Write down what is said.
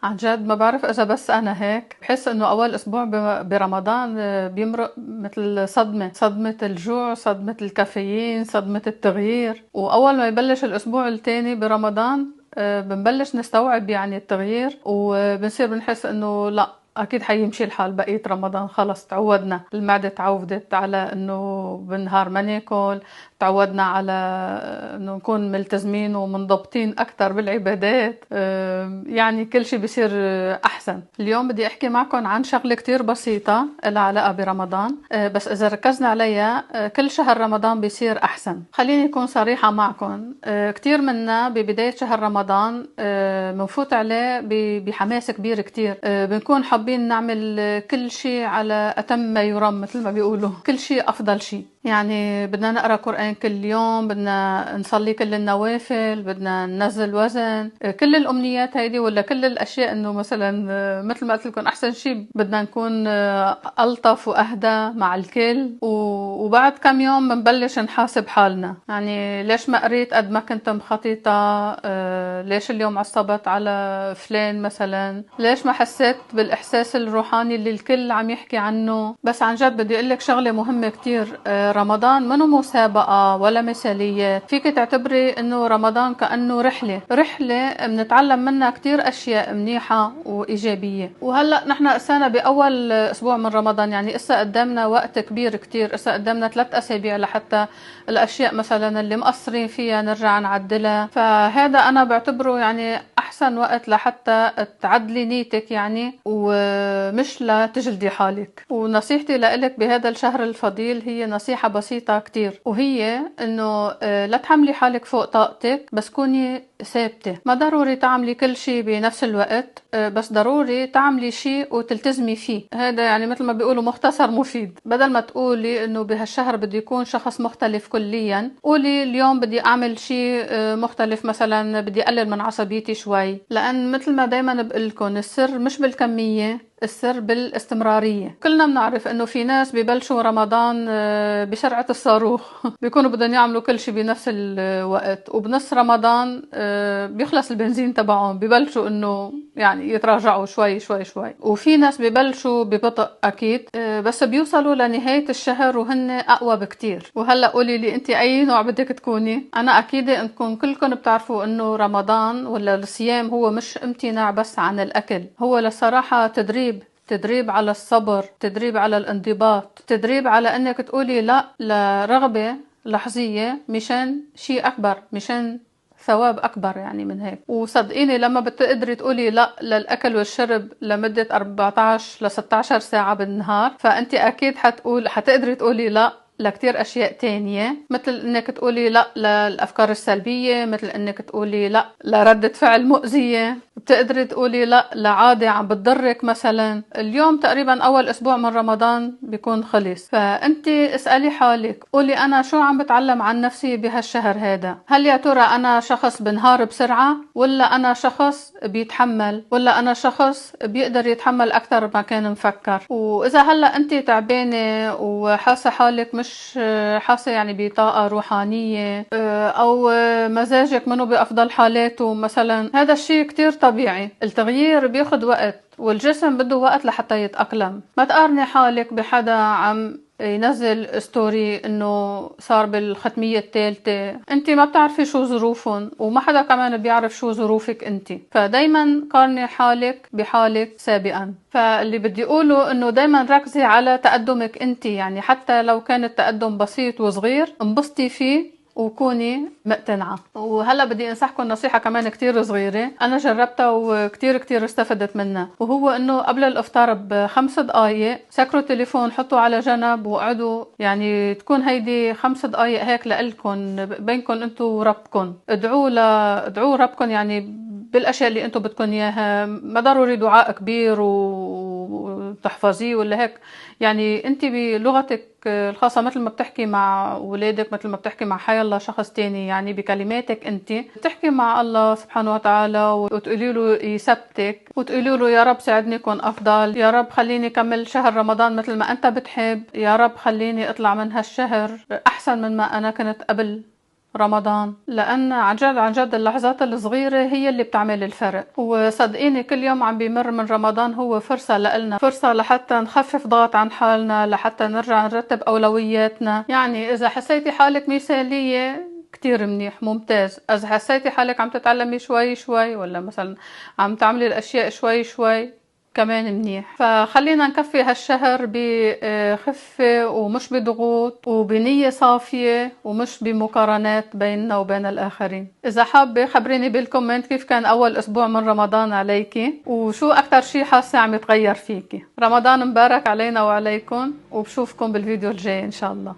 عن جد ما بعرف اذا بس انا هيك بحس انه اول اسبوع برمضان بيمرق مثل صدمة الجوع، صدمة الكافيين، صدمة التغيير. واول ما يبلش الاسبوع الثاني برمضان بنبلش نستوعب يعني التغيير، وبنصير بنحس انه لا اكيد حيمشي الحال بقية رمضان. خلص تعودنا، المعدة تعودت على انه بالنهار ما ناكل، تعودنا على انه نكون ملتزمين ومنضبطين اكثر بالعبادات. يعني كل شيء بيصير احسن. اليوم بدي احكي معكم عن شغلة كتير بسيطة لها علاقة برمضان، بس اذا ركزنا عليها كل شهر رمضان بيصير احسن. خليني اكون صريحة معكم، كتير منا ببداية شهر رمضان بنفوت عليه بحماس كبير كتير، بنكون حابين نعمل كل شيء على اتم ما يرام مثل ما بيقولوا، كل شيء افضل شيء. يعني بدنا نقرأ قرآن كل يوم، بدنا نصلي كل النوافل، بدنا ننزل وزن، كل الأمنيات هيدي ولا كل الأشياء. إنه مثلا مثل ما قلت لكم أحسن شيء بدنا نكون ألطف وأهدى مع الكل. وبعد كم يوم بنبلش نحاسب حالنا، يعني ليش ما قريت قد ما كنت مخططة، ليش اليوم عصبت على فلان مثلا، ليش ما حسيت بالإحساس الروحاني اللي الكل عم يحكي عنه. بس عن جد بدي أقول لك شغلة مهمة كتير، رمضان منه مسابقة ولا مثالية. فيك تعتبري انه رمضان كأنه رحلة بنتعلم منها كتير اشياء منيحة وايجابية. وهلأ نحن اسانا باول اسبوع من رمضان، يعني اسا قدامنا وقت كبير كتير، اسا قدامنا 3 اسابيع لحتى الاشياء مثلا اللي مقصرين فيها نرجع نعدلها. فهذا انا بعتبره يعني احسن وقت لحتى تعدلي نيتك يعني، ومش لتجلدي حالك. ونصيحتي لإلك بهذا الشهر الفضيل هي نصيحة بسيطة كتير، وهي انه لا تحملي حالك فوق طاقتك، بس كوني ثابتة. ما ضروري تعملي كل شيء بنفس الوقت، بس ضروري تعملي شيء وتلتزمي فيه. هذا يعني مثل ما بيقولوا مختصر مفيد. بدل ما تقولي انه بهالشهر بدي يكون شخص مختلف كليا، قولي اليوم بدي اعمل شيء مختلف، مثلا بدي اقلل من عصبيتي شوي. لان مثل ما دايما بقولكم السر مش بالكمية، السر بالاستمرارية. كلنا بنعرف انه في ناس ببلشوا رمضان بسرعة الصاروخ بيكونوا بدهم يعملوا كل شيء بنفس الوقت، وبنص رمضان بيخلص البنزين تبعهم، ببلشوا انه يعني يتراجعوا شوي شوي شوي. وفي ناس ببلشوا ببطء اكيد، بس بيوصلوا لنهاية الشهر وهن اقوى بكتير. وهلا قولي لي انت اي نوع بدك تكوني. انا اكيد انكم كلكم بتعرفوا انه رمضان ولا الصيام هو مش امتناع بس عن الاكل، هو للصراحة تدريب على الصبر، تدريب على الانضباط، تدريب على انك تقولي لا لرغبة لحظية مشان شيء اكبر، مشان ثواب اكبر يعني من هيك. وصدقيني لما بتقدري تقولي لا للاكل والشرب لمدة 14 ل 16 ساعة بالنهار، فانت اكيد حتقدري تقولي لا لكتير اشياء تانية، مثل انك تقولي لا للافكار السلبية، مثل انك تقولي لا لردة فعل مؤذية، بتقدري تقولي لا لعادة عم بتضرك. مثلا اليوم تقريبا اول اسبوع من رمضان بيكون خلص، فانت اسألي حالك، قولي انا شو عم بتعلم عن نفسي بهالشهر هذا. هل يا ترى انا شخص بنهار بسرعة، ولا انا شخص بيتحمل، ولا انا شخص بيقدر يتحمل اكثر ما كان مفكر. واذا هلا انت تعبانة وحاسة حالك مش حاسة يعني بطاقة روحانية، او مزاجك منه بافضل حالاته مثلا، هذا الشيء كتير طبيعي. التغيير بياخد وقت، والجسم بده وقت لحتى يتأقلم. ما تقارني حالك بحدا عم ينزل ستوري انه صار بالختمية الثالثة، انت ما بتعرفي شو ظروفهم، وما حدا كمان بيعرف شو ظروفك انت. فدايما قارني حالك بحالك سابقا. فاللي بدي اقوله انه دايما ركزي على تقدمك انت، يعني حتى لو كان التقدم بسيط وصغير انبسطي فيه وكوني مقتنعة. وهلا بدي انصحكم نصيحة كمان كتير صغيرة انا جربتها وكتير كتير استفدت منها، وهو انه قبل الافطار ب5 دقايق سكروا التليفون، حطوا على جنب وقعدوا، يعني تكون هيدي 5 دقايق هيك لإلكن بينكم انتو وربكن. ادعوا ربكن يعني بالاشياء اللي انتو بدكن اياها. ما ضروري دعاء كبير وتحفظيه ولا هيك، يعني انت بلغتك الخاصة مثل ما بتحكي مع ولادك، مثل ما بتحكي مع حي الله شخص تاني، يعني بكلماتك انت بتحكي مع الله سبحانه وتعالى، وتقولي له يثبتك، وتقولي له يا رب ساعدني كون افضل، يا رب خليني كمل شهر رمضان مثل ما انت بتحب، يا رب خليني اطلع من هالشهر احسن من ما انا كنت قبل رمضان، لأن عن جد عن جد اللحظات الصغيرة هي اللي بتعمل الفرق. وصدقيني كل يوم عم بيمر من رمضان هو فرصة لإلنا، فرصة لحتى نخفف ضغط عن حالنا، لحتى نرجع نرتب أولوياتنا. يعني إذا حسيتي حالك مثالية كتير منيح ممتاز، إذا حسيتي حالك عم تتعلمي شوي شوي، ولا مثلا عم تعملي الأشياء شوي شوي، كمان منيح. فخلينا نكفي هالشهر بخفة ومش بضغوط وبنية صافية ومش بمقارنات بيننا وبين الآخرين. إذا حابة خبريني بالكومنت كيف كان أول أسبوع من رمضان عليكي، وشو أكتر شي حاسة عم يتغير فيكي. رمضان مبارك علينا وعليكم، وبشوفكم بالفيديو الجاي إن شاء الله.